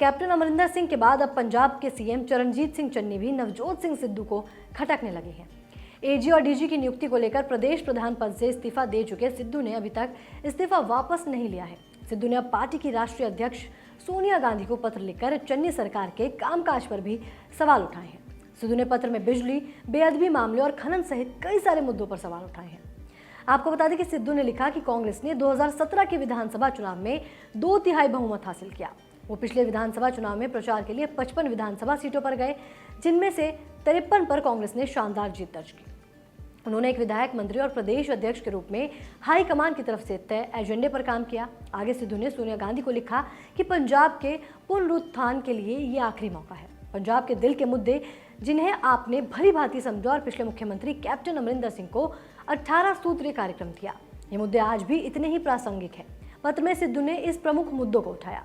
Captain Amarinder Singh के बाद अब पंजाब के सीएम चरणजीत सिंह चन्नी भी नवजोत सिंह सिद्धू को खटकने लगे हैं। एजी और डीजी की नियुक्ति को लेकर प्रदेश प्रधान पद से इस्तीफा दे चुके सिद्धू ने अभी तक इस्तीफा वापस नहीं लिया है। सिद्धू ने अब पार्टी की राष्ट्रीय अध्यक्ष सोनिया गांधी को पत्र लिखकर चन्नी सरकार के कामकाज पर भी सवाल उठाए हैं। सिद्धू ने पत्र में बिजली, बेअदबी मामले और खनन सहित कई सारे मुद्दों पर सवाल उठाए हैं। आपको बता दें कि सिद्धू ने लिखा कि कांग्रेस ने 2017 के विधानसभा चुनाव में 2/3 बहुमत हासिल किया। वो पिछले विधानसभा चुनाव में प्रचार के लिए 55 विधानसभा सीटों पर गए, जिनमें से 53 पर कांग्रेस ने शानदार जीत दर्ज की। उन्होंने एक विधायक, मंत्री और प्रदेश अध्यक्ष के रूप में हाईकमान की तरफ से तय एजेंडे पर काम किया। आगे सिद्धू ने सोनिया गांधी को लिखा कि पंजाब के पुनरुत्थान के लिए ये आखिरी मौका है। पंजाब के दिल के मुद्दे जिन्हें आपने भली भांति समझा और पिछले मुख्यमंत्री कैप्टन अमरिंदर सिंह को 18 सूत्रीय कार्यक्रम दिया, ये मुद्दे आज भी इतने ही प्रासंगिक हैं। पत्र में सिद्धू ने इस प्रमुख मुद्दों को उठाया।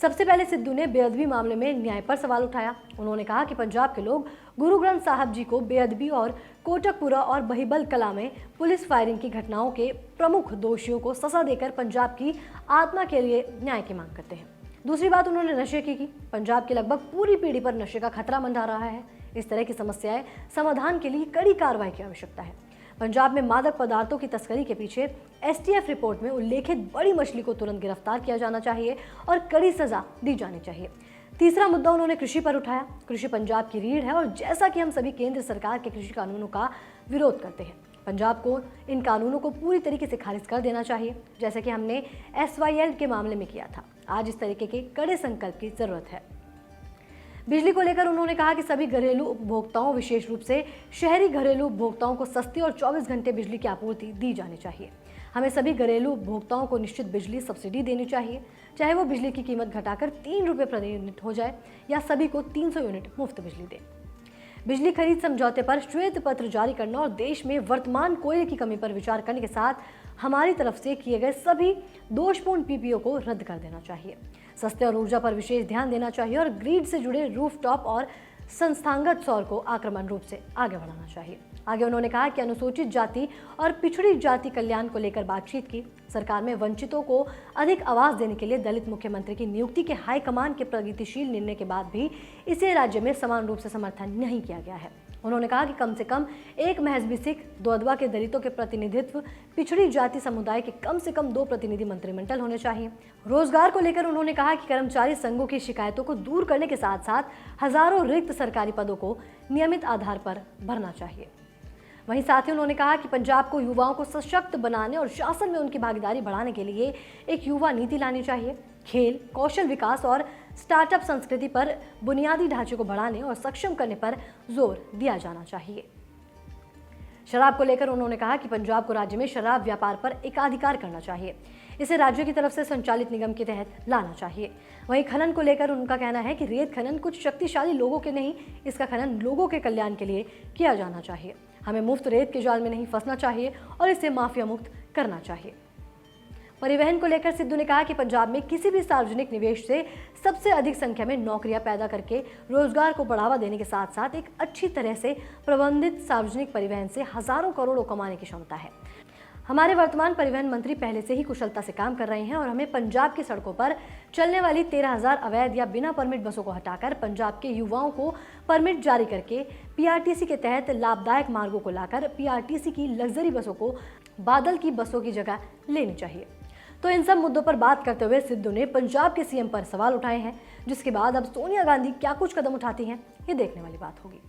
सबसे पहले सिद्धू ने बेअदबी मामले में न्याय पर सवाल उठाया। उन्होंने कहा कि पंजाब के लोग गुरु ग्रंथ साहब जी को बेअदबी और कोटकपुरा और बहिबल कला में पुलिस फायरिंग की घटनाओं के प्रमुख दोषियों को सजा देकर पंजाब की आत्मा के लिए न्याय की मांग करते हैं। दूसरी बात उन्होंने नशे की पंजाब की लगभग पूरी पीढ़ी पर नशे का खतरा मंडरा रहा है। इस तरह की समस्याएं समाधान के लिए कड़ी कार्रवाई की आवश्यकता है। पंजाब में मादक पदार्थों की तस्करी के पीछे एसटीएफ रिपोर्ट में उल्लेखित बड़ी मछली को तुरंत गिरफ्तार किया जाना चाहिए और कड़ी सजा दी जानी चाहिए। तीसरा मुद्दा उन्होंने कृषि पर उठाया। कृषि पंजाब की रीढ़ है और जैसा कि हम सभी केंद्र सरकार के कृषि कानूनों का विरोध करते हैं, पंजाब को इन कानूनों को पूरी तरीके से खारिज कर देना चाहिए, जैसे कि हमने SYL के मामले में किया था। आज इस तरीके के कड़े संकल्प की जरूरत है। बिजली को लेकर उन्होंने कहा कि सभी घरेलू उपभोक्ताओं, विशेष रूप से शहरी घरेलू उपभोक्ताओं को सस्ती और 24 घंटे बिजली की आपूर्ति दी जानी चाहिए। हमें सभी घरेलू उपभोक्ताओं को निश्चित बिजली सब्सिडी देनी चाहिए, चाहे वो बिजली की कीमत घटाकर 3 रुपये प्रति यूनिट हो जाए या सभी को 300 यूनिट मुफ्त बिजली दे। बिजली खरीद समझौते पर श्वेत पत्र जारी करना और देश में वर्तमान कोयले की कमी पर विचार करने के साथ हमारी तरफ से किए गए सभी दोषपूर्ण PPO को रद्द कर देना चाहिए। सस्ते और ऊर्जा पर विशेष ध्यान देना चाहिए और ग्रिड से जुड़े रूफटॉप और संस्थागत सौर को आक्रामक रूप से आगे बढ़ाना चाहिए। आगे उन्होंने कहा कि अनुसूचित जाति और पिछड़ी जाति कल्याण को लेकर बातचीत की। सरकार में वंचितों को अधिक आवाज देने के लिए दलित मुख्यमंत्री की नियुक्ति के हाईकमान के प्रगतिशील निर्णय के बाद भी इसे राज्य में समान रूप से समर्थन नहीं किया गया है। उन्होंने कहा कि कम से कम एक मजहबी सिख, 2 अधवा के दलितों के प्रतिनिधित्व, पिछड़ी जाति समुदाय के कम से कम 2 प्रतिनिधि मंत्रिमंडल होने चाहिए। रोजगार को लेकर उन्होंने कहा कि कर्मचारी संघों की शिकायतों को दूर करने के साथ साथ हजारों रिक्त सरकारी पदों को नियमित आधार पर भरना चाहिए। वहीं साथ ही उन्होंने कहा कि पंजाब को युवाओं को सशक्त बनाने और शासन में उनकी भागीदारी बढ़ाने के लिए एक युवा नीति लानी चाहिए। खेल, कौशल विकास और स्टार्टअप संस्कृति पर बुनियादी ढांचे को बढ़ाने और सक्षम करने पर जोर दिया जाना चाहिए। शराब को लेकर उन्होंने कहा कि पंजाब को राज्य में शराब व्यापार पर एकाधिकार करना चाहिए, इसे राज्य की तरफ से संचालित निगम के तहत लाना चाहिए। वहीं खनन को लेकर उनका कहना है कि रेत खनन कुछ शक्तिशाली लोगों के नहीं, इसका खनन लोगों के कल्याण के लिए किया जाना चाहिए। हमें मुफ्त रेत के जाल में नहीं फंसना चाहिए और इसे माफिया मुक्त करना चाहिए। परिवहन को लेकर सिद्धू ने कहा कि पंजाब में किसी भी सार्वजनिक निवेश से सबसे अधिक संख्या में नौकरियां पैदा करके रोजगार को बढ़ावा देने के साथ साथ एक अच्छी तरह से प्रबंधित सार्वजनिक परिवहन से हजारों करोड़ों कमाने की क्षमता है। हमारे वर्तमान परिवहन मंत्री पहले से ही कुशलता से काम कर रहे हैं और हमें पंजाब की सड़कों पर चलने वाली 13,000 अवैध या बिना परमिट बसों को हटाकर पंजाब के युवाओं को परमिट जारी करके PRTC के तहत लाभदायक मार्गों को लाकर PRTC की लग्जरी बसों को बादल की बसों की जगह लेनी चाहिए। तो इन सब मुद्दों पर बात करते हुए सिद्धू ने पंजाब के CM पर सवाल उठाए हैं, जिसके बाद अब सोनिया गांधी क्या कुछ कदम उठाती हैं, ये देखने वाली बात होगी।